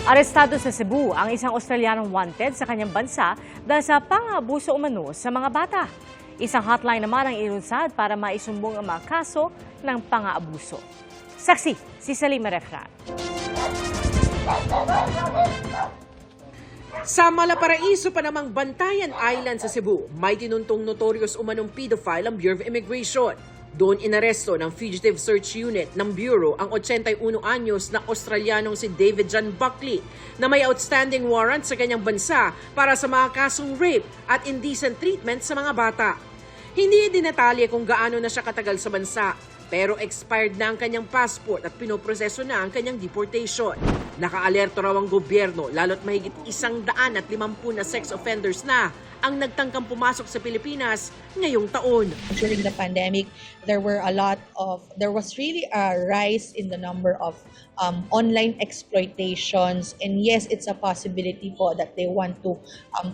Arestado sa Cebu ang isang Australianong wanted sa kanyang bansa dahil sa pang-aabuso umano sa mga bata. Isang hotline naman ang ilunsad para maisumbong ang mga kaso ng pang-aabuso. Saksi, si Salima Refran. Sa Malaparaiso pa namang Bantayan Island sa Cebu, may tinuntong notorious umanong pedophile ang Bureau of Immigration. Doon inaresto ng Fugitive Search Unit ng Bureau ang 81 anyos na Australianong si David John Buckley na may outstanding warrant sa kanyang bansa para sa mga kasong rape at indecent treatment sa mga bata. Hindi dinetalye kung gaano na siya katagal sa bansa, pero expired na ang kanyang passport at pinoproseso na ang kanyang deportation. Nakaalerto raw ang gobyerno lalo't mahigit 150 na sex offenders na ang nagtangkang pumasok sa Pilipinas ngayong taon. During the pandemic, there was really a rise in the number of online exploitations, and yes, it's a possibility po that they want to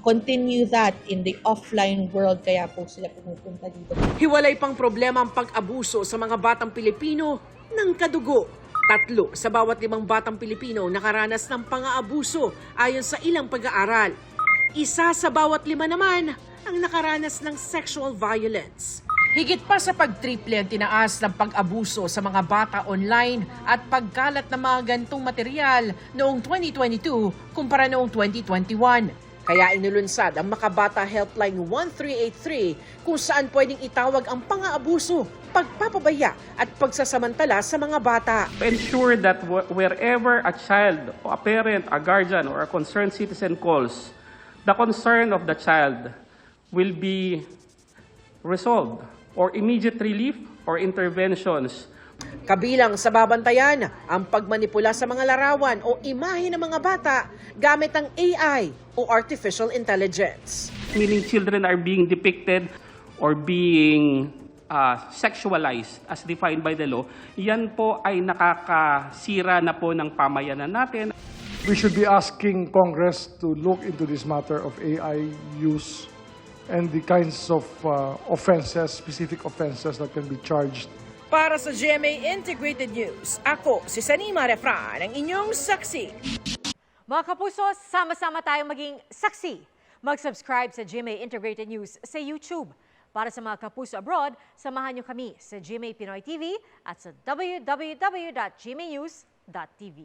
continue that in the offline world, kaya po sila pumupunta dito. Hiwalay pang problema ang pag-abuso sa mga batang Pilipino ng kadugo. 3 sa bawat 5 batang Pilipino nakaranas ng pang-aabuso ayon sa ilang pag-aaral. 1 sa bawat 5 naman ang nakaranas ng sexual violence. Higit pa sa pagtriple ang tinaas ng pag-abuso sa mga bata online at pagkalat ng mga gantong material noong 2022 kumpara noong 2021. Kaya inulunsad ang Makabata Helpline 1383 kung saan pwedeng itawag ang pang-aabuso, pagpapabaya at pagsasamantala sa mga bata. Ensure that wherever a child, a parent, a guardian, or a concerned citizen calls, the concern of the child will be resolved or immediate relief or interventions. Kabilang sa babantayan ang pagmanipula sa mga larawan o imahe ng mga bata gamit ang AI o artificial intelligence. Meaning children are being depicted or being sexualized as defined by the law. Yan po ay nakakasira na po ng pamayanan natin. We should be asking Congress to look into this matter of AI use and the kinds of offenses, specific offenses that can be charged. Para sa GMA Integrated News, ako si Salima Refran, ang inyong saksi. Mga kapuso, sama-sama tayong maging saksi. Mag-subscribe sa GMA Integrated News sa YouTube. Para sa mga kapuso abroad, samahan niyo kami sa GMA Pinoy TV at sa www.gmanews.tv.